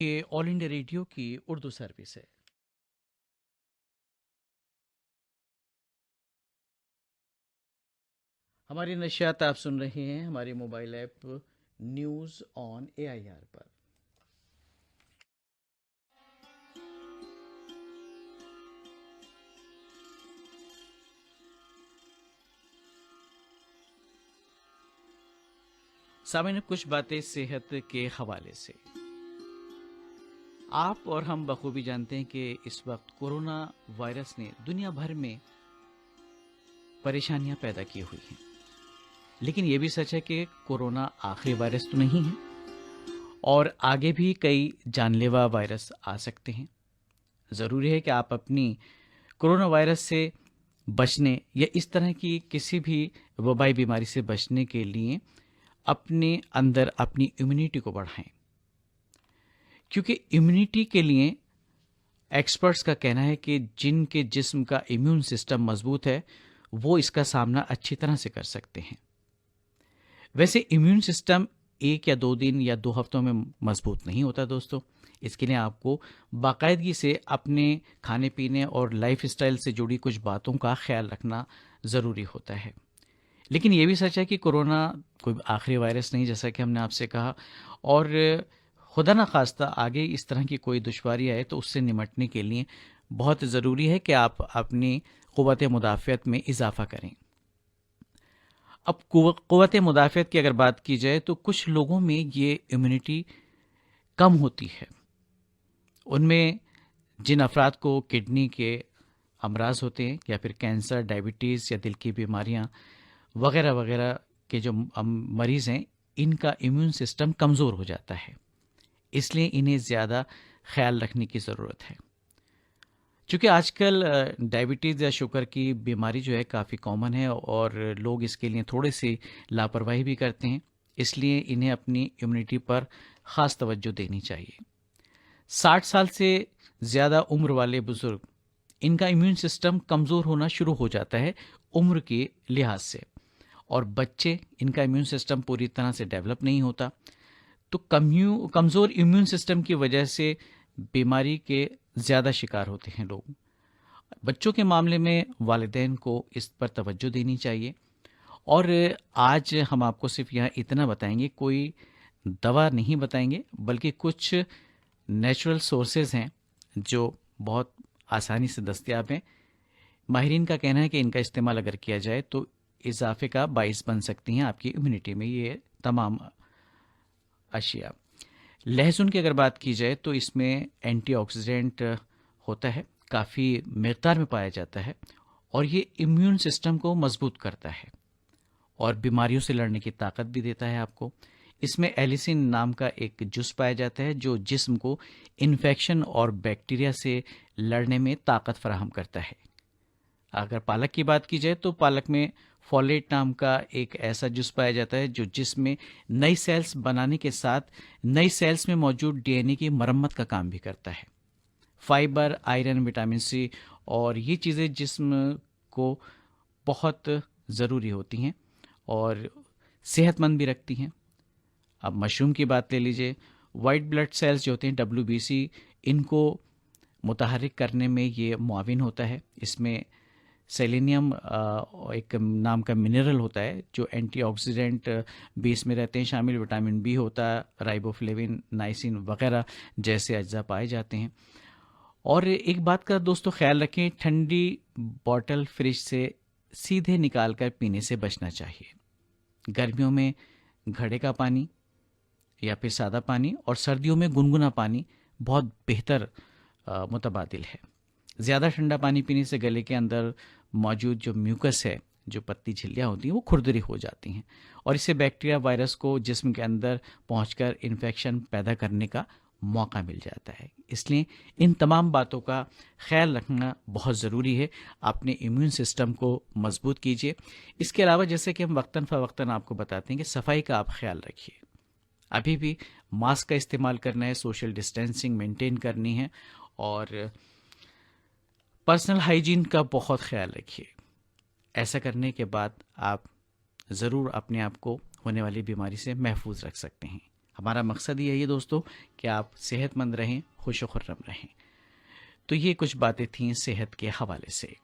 یہ آل India radio کی Urdu service ہے۔ ہماری نشریات آپ سن رہے ہیں ہمارے mobile app news on AIR پر۔ سامعین، کچھ باتیں صحت کے حوالے سے۔ آپ اور ہم بخوبی جانتے ہیں کہ اس وقت کورونا وائرس نے دنیا بھر میں پریشانیاں پیدا کی ہوئی ہیں، لیکن یہ بھی سچ ہے کہ کورونا آخری وائرس تو نہیں ہے اور آگے بھی کئی جان لیوا وائرس آ سکتے ہیں۔ ضروری ہے کہ آپ اپنی کورونا وائرس سے بچنے یا اس طرح کی کسی بھی وبائی بیماری سے بچنے کے لیے اپنے اندر اپنی امیونٹی کو بڑھائیں، کیونکہ امیونٹی کے لیے ایکسپرٹس کا کہنا ہے کہ جن کے جسم کا امیون سسٹم مضبوط ہے وہ اس کا سامنا اچھی طرح سے کر سکتے ہیں۔ ویسے امیون سسٹم ایک یا 2 دن یا 2 ہفتوں میں مضبوط نہیں ہوتا دوستو۔ اس کے لیے آپ کو باقاعدگی سے اپنے کھانے پینے اور لائف اسٹائل سے جڑی کچھ باتوں کا خیال رکھنا ضروری ہوتا ہے۔ لیکن یہ بھی سچ ہے کہ کورونا کوئی آخری وائرس نہیں، جیسا کہ ہم نے آپ سے کہا، اور خدا نخواستہ آگے اس طرح کی کوئی دشواری آئے تو اس سے نمٹنے کے لیے بہت ضروری ہے کہ آپ اپنی قوت مدافعت میں اضافہ کریں۔ اب قوت مدافعت کی اگر بات کی جائے تو کچھ لوگوں میں یہ امیونٹی کم ہوتی ہے۔ ان میں جن افراد کو کڈنی کے امراض ہوتے ہیں یا پھر کینسر، ڈائبٹیز یا دل کی بیماریاں وغیرہ وغیرہ کے جو مریض ہیں، ان کا امیون سسٹم کمزور ہو جاتا ہے، اس لیے انہیں زیادہ خیال رکھنے کی ضرورت ہے۔ چونکہ آج کل ڈائبٹیز یا شوگر کی بیماری جو ہے کافی کامن ہے اور لوگ اس کے لیے تھوڑے سی لاپرواہی بھی کرتے ہیں، اس لیے انہیں اپنی امیونٹی پر خاص توجہ دینی چاہیے۔ 60 سال سے زیادہ عمر والے بزرگ، ان کا امیون سسٹم کمزور ہونا شروع ہو جاتا ہے عمر کے لحاظ سے، اور بچے، ان کا امیون سسٹم پوری طرح سے ڈیولپ نہیں ہوتا، تو کمزور امیون سسٹم کی وجہ سے بیماری کے زیادہ شکار ہوتے ہیں لوگ۔ بچوں کے معاملے میں والدین کو اس پر توجہ دینی چاہیے، اور آج ہم آپ کو صرف یہاں اتنا بتائیں گے، کوئی دوا نہیں بتائیں گے، بلکہ کچھ نیچرل سورسز ہیں جو بہت آسانی سے دستیاب ہیں۔ ماہرین کا کہنا ہے کہ ان کا استعمال اگر کیا جائے تو اضافے کا باعث بن سکتی ہیں آپ کی امیونٹی میں یہ تمام اشیاء۔ لہسن کی اگر بات کی جائے تو اس میں اینٹی آکسیڈنٹ ہوتا ہے، کافی مقدار میں پایا جاتا ہے، اور یہ امیون سسٹم کو مضبوط کرتا ہے اور بیماریوں سے لڑنے کی طاقت بھی دیتا ہے آپ کو۔ اس میں ایلیسن نام کا ایک جز پایا جاتا ہے جو جسم کو انفیکشن اور بیکٹیریا سے لڑنے میں طاقت فراہم کرتا ہے۔ اگر پالک کی بات کی جائے تو پالک میں فولیٹ نام کا ایک ایسا جز پایا جاتا ہے جو جسم میں نئی سیلز بنانے کے ساتھ نئی سیلز میں موجود DNA کی مرمت کا کام بھی کرتا ہے۔ فائبر، آئرن، وٹامن سی اور یہ چیزیں جسم کو بہت ضروری ہوتی ہیں اور صحت مند بھی رکھتی ہیں۔ اب مشروم کی بات لے لیجئے، وائٹ بلڈ سیلز جو ہوتے ہیں WBC، ان کو متحرک کرنے میں یہ معاون ہوتا ہے۔ اس میں سیلینیم ایک نام کا منرل ہوتا ہے جو اینٹی آکسیڈنٹ بھی اس میں رہتے ہیں شامل، وٹامن B ہوتا ہے، رائبوفلیون، نائسین وغیرہ جیسے اجزاء پائے جاتے ہیں۔ اور ایک بات کا دوستو خیال رکھیں، ٹھنڈی بوتل فریج سے سیدھے نکال کر پینے سے بچنا چاہیے۔ گرمیوں میں گھڑے کا پانی یا پھر سادہ پانی، اور سردیوں میں گنگنا پانی بہت بہتر متبادل ہے۔ زیادہ ٹھنڈا پانی پینے سے گلے کے اندر موجود جو میوکس ہے، جو پتلی جھلیاں ہوتی ہیں، وہ کھردری ہو جاتی ہیں، اور اس سے بیکٹیریا وائرس کو جسم کے اندر پہنچ کر انفیکشن پیدا کرنے کا موقع مل جاتا ہے۔ اس لیے ان تمام باتوں کا خیال رکھنا بہت ضروری ہے۔ اپنے امیون سسٹم کو مضبوط کیجیے۔ اس کے علاوہ جیسے کہ ہم وقتاً فوقتاً آپ کو بتاتے ہیں کہ صفائی کا آپ خیال رکھیے۔ ابھی بھی ماسک کا استعمال کرنا ہے، سوشل ڈسٹینسنگ مینٹین کرنی ہے، اور پرسنل ہائیجین کا بہت خیال رکھیے۔ ایسا کرنے کے بعد آپ ضرور اپنے آپ کو ہونے والی بیماری سے محفوظ رکھ سکتے ہیں۔ ہمارا مقصد یہی ہے دوستو کہ آپ صحت مند رہیں، خوش و خرم رہیں۔ تو یہ کچھ باتیں تھیں صحت کے حوالے سے۔